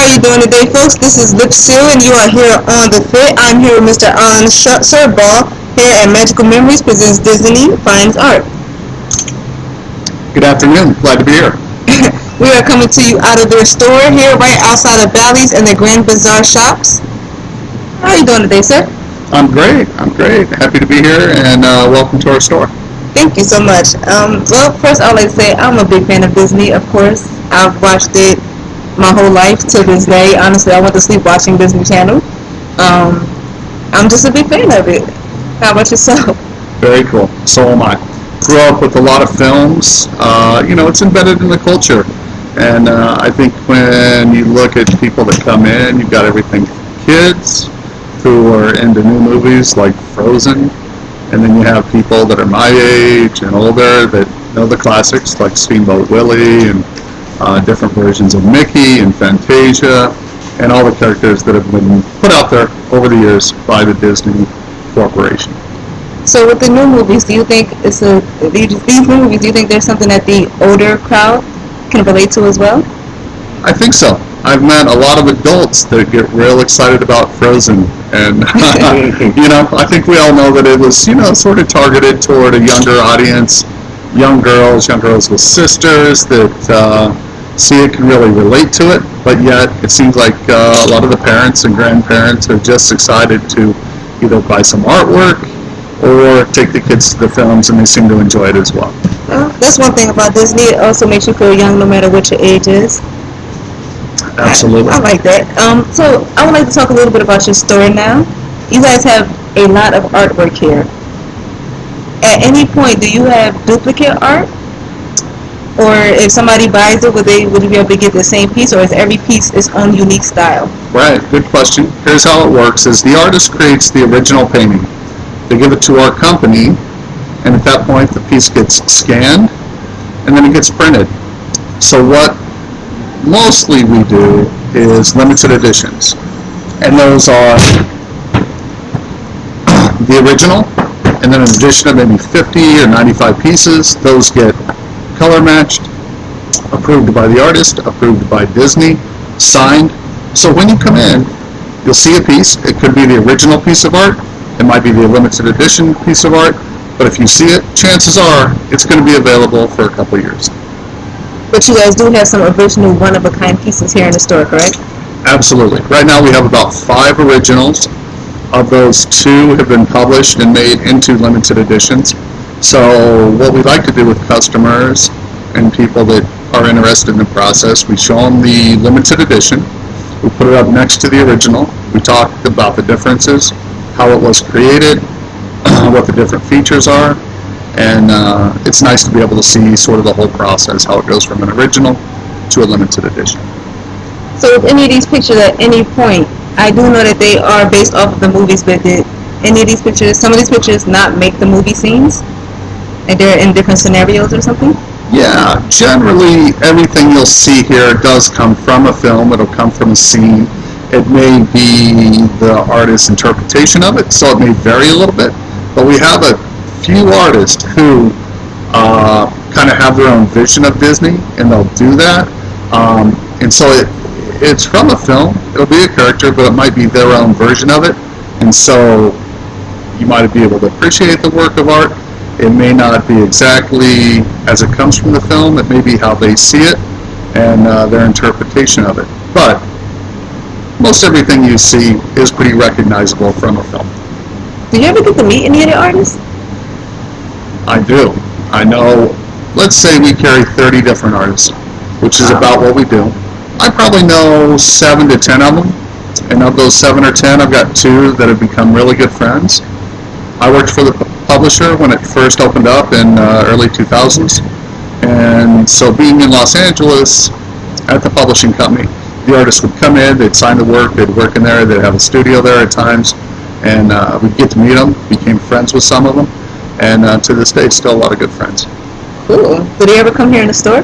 are you doing today, folks? This is Lip Seal, and you are here on The Fit. I'm here with Mr. Alan Surball here at Magical Memories presents Disney Finds Art. Good afternoon. Glad to be here. We are coming to you out of their store here right outside of Bally's and the Grand Bazaar shops. How are you doing today, sir? I'm great. Happy to be here, and welcome to our store. Thank you so much. Well, first I would like to say I'm a big fan of Disney, of course. I've watched it my whole life to this day. Honestly, I went to sleep watching Disney Channel. I'm just a big fan of it. How about yourself? Very cool. So am I. Grew up with a lot of films. It's embedded in the culture. And I think when you look at people that come in, you've got everything from kids who are into new movies like Frozen. And then you have people that are my age and older that know the classics like Steamboat Willie and different versions of Mickey and Fantasia and all the characters that have been put out there over the years by the Disney Corporation. So with the new movies, do you think these new movies, do you think there's something that the older crowd can relate to as well? I think so. I've met a lot of adults that get real excited about Frozen, and I think we all know that it was sort of targeted toward a younger audience, young girls with sisters that see it, can really relate to it, but yet it seems like a lot of the parents and grandparents are just excited to either buy some artwork or take the kids to the films, and they seem to enjoy it as well. Well, that's one thing about Disney. It also makes you feel young no matter what your age is. Absolutely. I like that. So I would like to talk a little bit about your store now. You guys have a lot of artwork here. At any point, do you have duplicate art? Or if somebody buys it, would you be able to get the same piece, or is every piece its own unique style? Right, good question. Here's how it works: is the artist creates the original painting. They give it to our company, and at that point the piece gets scanned, and then it gets printed. So what mostly we do is limited editions, and those are the original, and then an edition of maybe 50 or 95 pieces. Those get color matched, approved by the artist, approved by Disney, signed. So when you come in, you'll see a piece. It could be the original piece of art, it might be the limited edition piece of art, but if you see it, chances are it's going to be available for a couple of years. But you guys do have some original one-of-a-kind pieces here in the store, correct? Absolutely. Right now we have about 5 originals. Of those, 2 have been published and made into limited editions. So what we like to do with customers and people that are interested in the process, we show them the limited edition. We put it up next to the original. We talk about the differences, how it was created, what the different features are. And it's nice to be able to see sort of the whole process, how it goes from an original to a limited edition. So with any of these pictures at any point, I do know that they are based off of the movies, but did any of these pictures, some of these pictures not make the movie scenes? Like they're in different scenarios or something? Yeah, generally everything you'll see here does come from a film. It'll come from a scene. It may be the artist's interpretation of it, so it may vary a little bit. But we have a few artists who kind of have their own vision of Disney, and they'll do that. And so it's from a film. It'll be a character, but it might be their own version of it. And so you might be able to appreciate the work of art. It may not be exactly as it comes from the film. It may be how they see it and their interpretation of it. But most everything you see is pretty recognizable from a film. Do you ever get to meet any of the artists? I do. I know, let's say we carry 30 different artists, which is about what we do. I probably know 7 to 10 of them, and of those 7 or 10, I've got 2 that have become really good friends. I worked for the publisher when it first opened up in early 2000s, and so being in Los Angeles at the publishing company, the artists would come in, they'd sign the work, they'd work in there, they'd have a studio there at times, and we'd get to meet them, became friends with some of them, and to this day, still a lot of good friends. Cool. Do they ever come here in the store?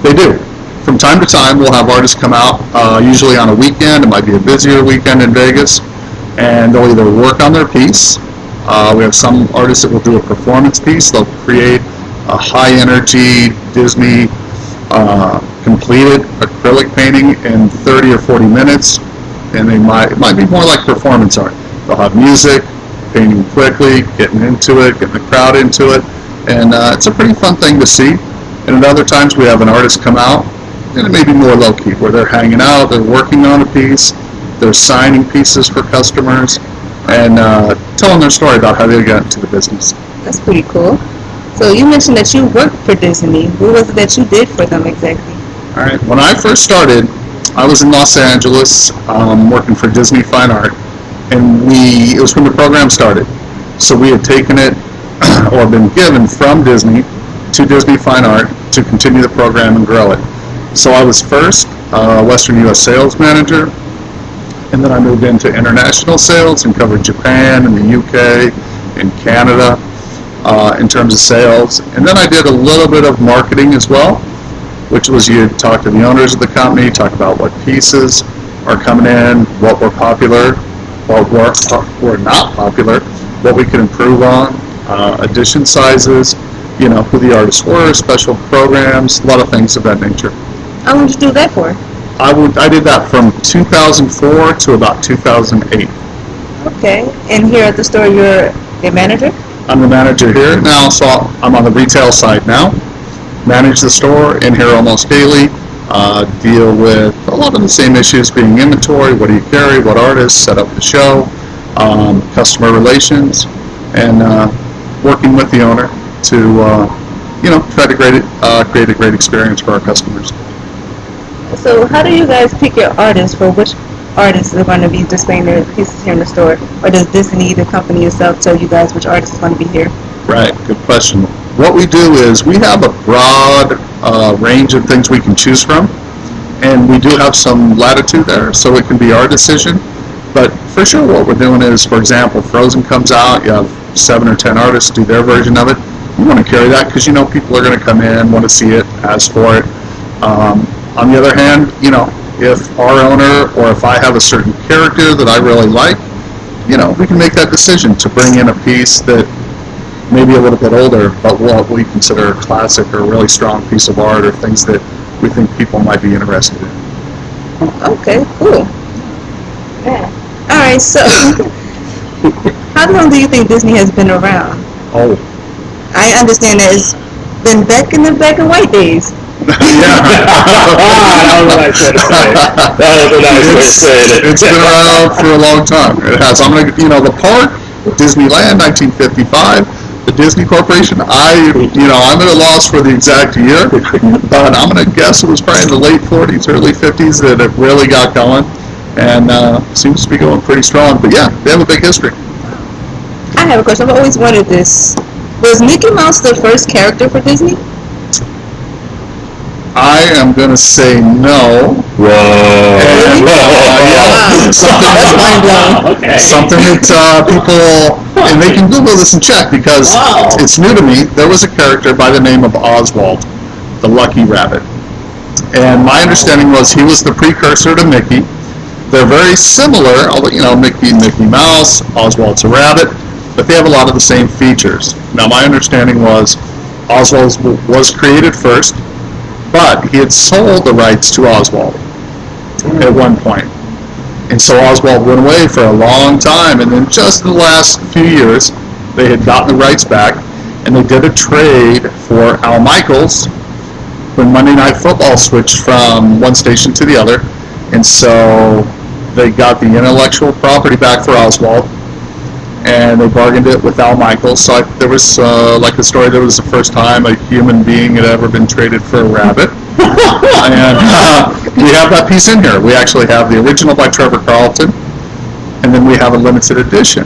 They do. From time to time, we'll have artists come out, usually on a weekend. It might be a busier weekend in Vegas, and they'll either work on their piece. We have some artists that will do a performance piece. They'll create a high-energy Disney completed acrylic painting in 30 or 40 minutes, and it might be more like performance art. They'll have music, painting quickly, getting into it, getting the crowd into it, and it's a pretty fun thing to see. And at other times we have an artist come out, and it may be more low-key, where they're hanging out, they're working on a piece, they're signing pieces for customers, and telling their story about how they got into the business. That's pretty cool. So you mentioned that you worked for Disney. What was it that you did for them exactly? All right. When I first started, I was in Los Angeles working for Disney Fine Art, and it was when the program started. So we had taken it or been given from Disney to Disney Fine Art to continue the program and grow it. So I was first Western U.S. sales manager, and then I moved into international sales and covered Japan and the UK and Canada in terms of sales. And then I did a little bit of marketing as well, which was you talk to the owners of the company, talk about what pieces are coming in, what were popular, what were not popular, what we could improve on, edition sizes, who the artists were, special programs, a lot of things of that nature. How long did you do that for? I did that from 2004 to about 2008. Okay. And here at the store, you're a manager? I'm the manager here now, so I'm on the retail side now. Manage the store, in here almost daily, deal with a lot of the same issues, being inventory, what do you carry, what artists, set up the show, customer relations, and working with the owner to, try to create a great experience for our customers. So how do you guys pick your artists for which artists are going to be displaying their pieces here in the store? Or does Disney, the company itself, tell you guys which artist is going to be here? Right, good question. What we do is we have a broad range of things we can choose from, and we do have some latitude there, so it can be our decision. But for sure what we're doing is, for example, Frozen comes out, you have 7 or 10 artists do their version of it. You want to carry that because people are going to come in, want to see it, ask for it. On the other hand, if our owner or if I have a certain character that I really like, we can make that decision to bring in a piece that may be a little bit older, but what we consider a classic or a really strong piece of art or things that we think people might be interested in. Okay, cool. Yeah. All right, so how long do you think Disney has been around? Oh. I understand that it's been back in the black and white days. Yeah. That was a nice way to say it. That was a nice way to say it. It's been around for a long time. It has. The park, Disneyland, 1955. The Disney Corporation, I'm at a loss for the exact year, but I'm going to guess it was probably in the late 40s, early 50s that it really got going, and seems to be going pretty strong. But yeah, they have a big history. I have a question. I've always wondered this. Was Mickey Mouse the first character for Disney? I am going to say no. Whoa. Something that people, and they can Google this and check because it's new to me. There was a character by the name of Oswald, the Lucky Rabbit. And my understanding was he was the precursor to Mickey. They're very similar, although, Mickey Mouse, Oswald's a rabbit, but they have a lot of the same features. Now, my understanding was Oswald was created first, but he had sold the rights to Oswald at one point. And so Oswald went away for a long time, and then just in the last few years, they had gotten the rights back, and they did a trade for Al Michaels when Monday Night Football switched from one station to the other. And so they got the intellectual property back for Oswald, and they bargained it with Al Michaels. So there was like a story that was the first time a human being had ever been traded for a rabbit. And we have that piece in here. We actually have the original by Trevor Carlton, and then we have a limited edition.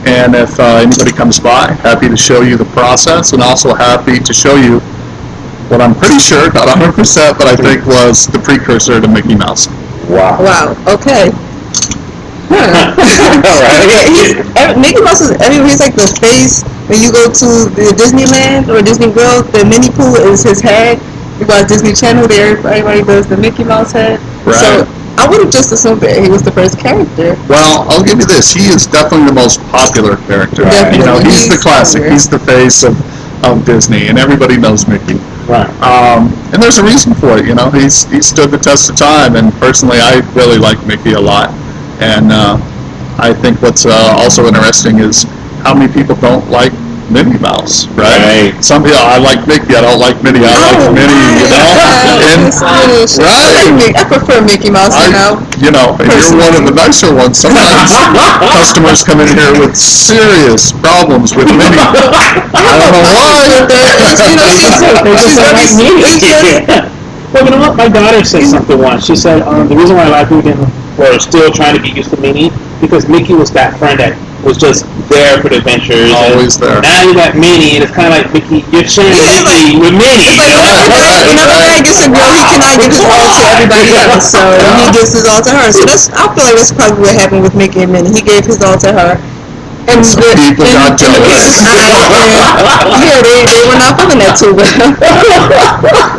And if anybody comes by, happy to show you the process, and also happy to show you what I'm pretty sure, not 100%, but I think was the precursor to Mickey Mouse. Wow. Wow. Okay. All right. Mickey Mouse is everywhere. He's like the face. When you go to the Disneyland or Disney World, the Minnie Pooh is his head. You watch Disney Channel, there everybody does the Mickey Mouse head. Right. So I would have just assumed that he was the first character. Well, I'll give you this. He is definitely the most popular character. Definitely. He's the classic. He's the face of Disney, and everybody knows Mickey. Right. And there's a reason for it. He's stood the test of time. And personally, I really like Mickey a lot. And I think what's also interesting is how many people don't like Minnie Mouse, right? Some people, I like Mickey, I don't like Minnie, I like Minnie, right? I prefer Mickey Mouse, and you're one of the nicer ones. Sometimes customers come in here with serious problems with Minnie. I don't know why. Well, you know what? My daughter said something once. She said the reason why a lot of people were still trying to get used to Minnie because Mickey was that friend that was just there for the adventures. Always there. Now you got Minnie, and it's kind of like Mickey. You're sharing Mickey with Minnie. It's like whenever guy gets a girl, he cannot give his all to everybody else, so he gives his all to her. So I feel like that's probably what happened with Mickey and Minnie. He gave his all to her. And some people got jealous. They were not feeling that too well.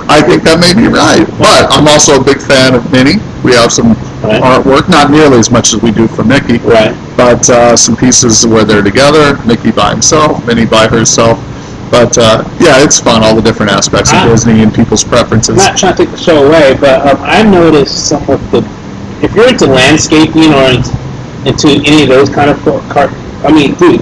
I think that may be right. But I'm also a big fan of Minnie. We have some artwork, not nearly as much as we do for Mickey. Right. But some pieces where they're together, Mickey by himself, Minnie by herself. But yeah, it's fun, all the different aspects of Disney and people's preferences. I'm not trying to take the show away, but I noticed some of if you're into landscaping or into any of those kind of dude.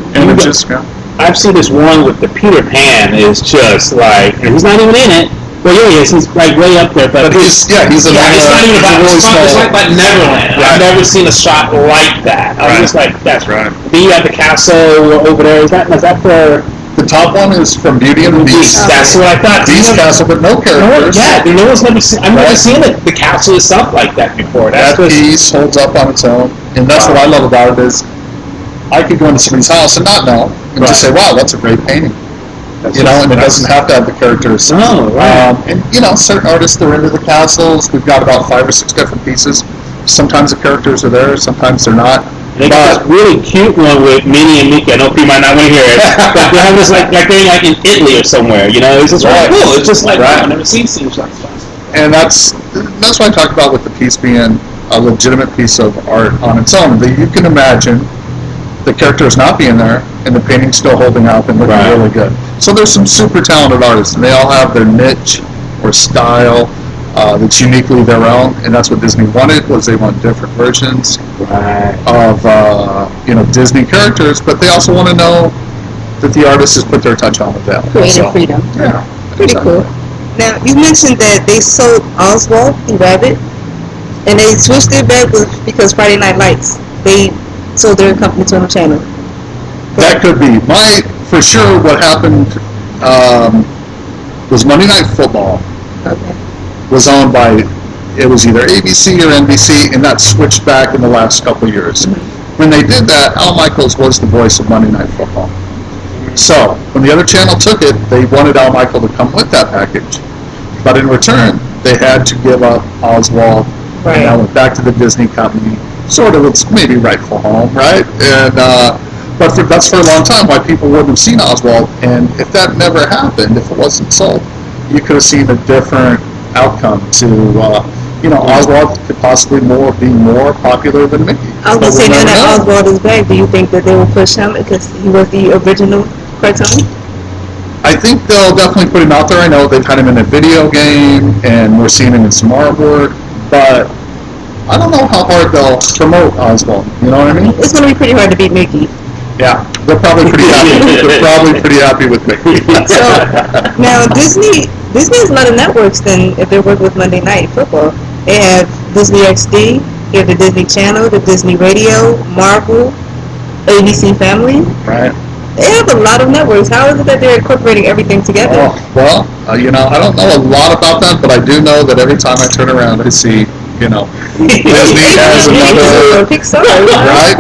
I've seen this one with the Peter Pan is just like, and he's not even in it. Well, yeah, he is. He's like way up there, but he's it's not even about really small. It's like Neverland. Right. I've never seen a shot like that. I was just like, that's right. Then you have the castle over there. Is that for? The top one is from Beauty and the Beast. That's what I thought. Beast Castle, but no characters. No one's never seen. I've never seen the castle itself like that before. That piece holds up on its own, and that's what I love about it is I could go into somebody's house and not know, and just say, "Wow, that's a great painting." And it doesn't have to have the characters. Oh, right. And certain artists, they're into the castles. We've got about 5 or 6 different pieces. Sometimes the characters are there, sometimes they're not. They got this really cute one with Minnie and Mickey. I know people might not want to hear it, but they have this like they're in Italy or somewhere. It's just really cool. It's just like I've never seen scenes like that. And that's what I talked about with the piece being a legitimate piece of art on its own. That you can imagine the characters not being there and the painting still holding up and looking really good. So there's some super talented artists, and they all have their niche or style that's uniquely their own, and that's what Disney wanted, was they want different versions of Disney characters, but they also want to know that the artist has put their touch on it. Creative freedom. Yeah. Pretty cool. Now, you mentioned that they sold Oswald the Rabbit, and they switched it back because Friday Night Lights, they sold their company to a channel. That could be. For sure, what happened was Monday Night Football was owned by, it was either ABC or NBC, and that switched back in the last couple of years. When they did that, Al Michaels was the voice of Monday Night Football. So, when the other channel took it, they wanted Al Michael to come with that package. But in return, they had to give up Oswald, and that went back to the Disney company. Sort of its maybe rightful home, right? And but that's for a long time why people wouldn't have seen Oswald. And if that never happened, if it wasn't sold, you could have seen a different outcome to Oswald could possibly be more popular than Mickey. I was going to say, now that Oswald is back, do you think that they will push him because he was the original cartoon? I think they'll definitely put him out there. I know they've had him in a video game, and we're seeing him in some artwork, but I don't know how hard they'll promote Oswald. You know what I mean? It's going to be pretty hard to beat Mickey. Yeah, they're probably pretty happy. They're probably pretty happy with Mickey. So now Disney has a lot of networks. Then if they work with Monday Night Football, they have Disney XD, they have the Disney Channel, the Disney Radio, Marvel, ABC Family. Right. They have a lot of networks. How is it that they're incorporating everything together? Well, I don't know a lot about that, but I do know that every time I turn around, I see. Disney has another, right?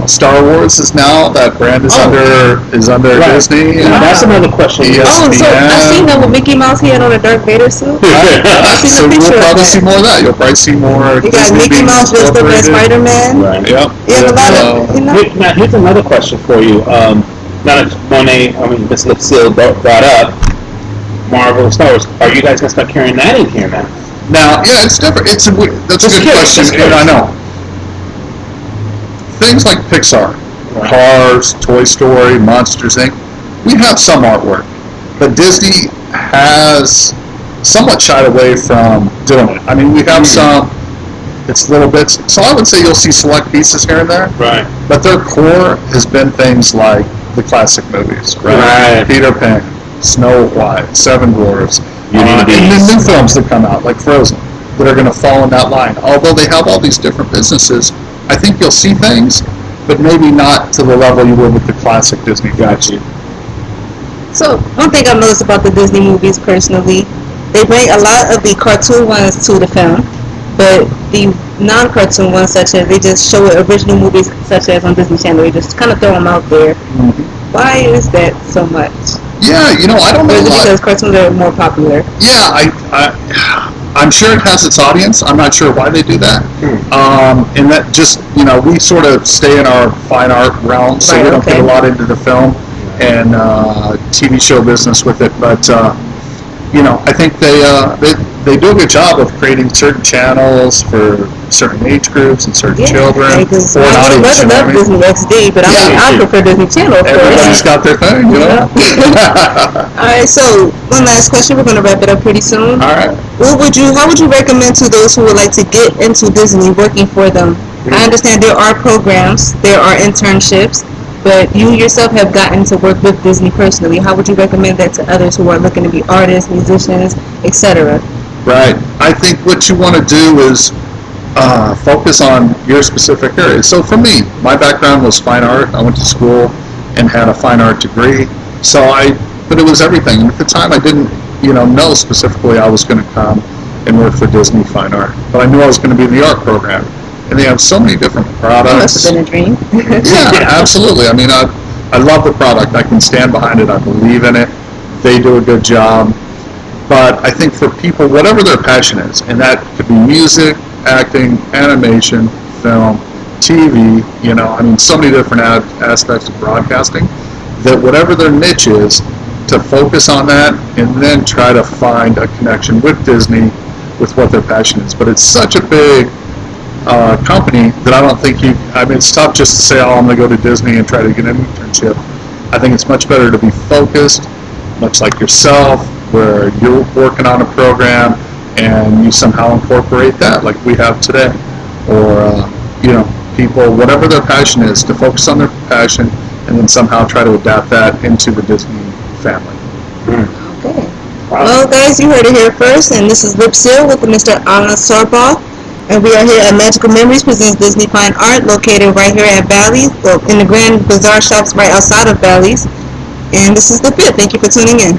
Star Wars is now, that brand is under Disney. And that's another question. ESPN. So I seen that with Mickey Mouse, he had on a Darth Vader suit. So we'll probably see more of that. You'll probably see more. You got Mickey Mouse dressed up as Spider-Man. Right. Yep. You have a lot of, Now, here's another question for you. Now that Miss Lucille brought up Marvel, Star Wars, are you guys going to start carrying that in here now? Now, yeah, it's different. That's a good question, and I know. Things like Pixar, Cars, Toy Story, Monsters, Inc., we have some artwork. But Disney has somewhat shied away from doing it. I mean, we have some, it's little bits. So I would say you'll see select pieces here and there. Right. But their core has been things like the classic movies, right? Peter Pan, Snow White, Seven Dwarfs, and then new films that come out, like Frozen, that are going to fall in that line. Although they have all these different businesses, I think you'll see things, but maybe not to the level you would with the classic Disney. Gotcha. So, one thing I've noticed about the Disney movies personally, they bring a lot of the cartoon ones to the film, but the non-cartoon ones, such as they just show original movies, such as on Disney Channel, they just kind of throw them out there. Mm-hmm. Why is that so much? Yeah, I don't know. Or is it because cartoons are more popular? Yeah, I'm sure it has its audience. I'm not sure why they do that. And that just, we sort of stay in our fine art realm, so we don't get a lot into the film and TV show business with it. But, I think they do a good job of creating certain channels for certain age groups and certain children. I really love Disney XD, but I prefer Disney Channel. Everybody's got their thing, All right, so one last question. We're going to wrap it up pretty soon. All right. How would you recommend to those who would like to get into Disney working for them? I understand there are programs, there are internships, but you yourself have gotten to work with Disney personally. How would you recommend that to others who are looking to be artists, musicians, etc.? Right. I think what you want to do is focus on your specific area. So for me, my background was fine art. I went to school and had a fine art degree. But it was everything. And at the time, I didn't, know specifically I was going to come and work for Disney Fine Art. But I knew I was going to be in the art program. And they have so many different products. That must have been a dream. Yeah, absolutely. I mean, I love the product. I can stand behind it. I believe in it. They do a good job. But I think for people, whatever their passion is, and that could be music, acting, animation, film, TV, so many different aspects of broadcasting, that whatever their niche is, to focus on that and then try to find a connection with Disney with what their passion is. But it's such a big company that I don't think it's tough just to say, I'm going to go to Disney and try to get an internship. I think it's much better to be focused, much like yourself, where you're working on a program and you somehow incorporate that like we have today. Or, people, whatever their passion is, to focus on their passion and then somehow try to adapt that into the Disney family. Okay. Wow. Well, guys, you heard it here first, and this is Lip Seal with Mr. Anna Sorbaugh. And we are here at Magical Memories presents Disney Fine Art, located right here at Bally's, in the Grand Bazaar shops right outside of Bally's. And this is The Fit. Thank you for tuning in.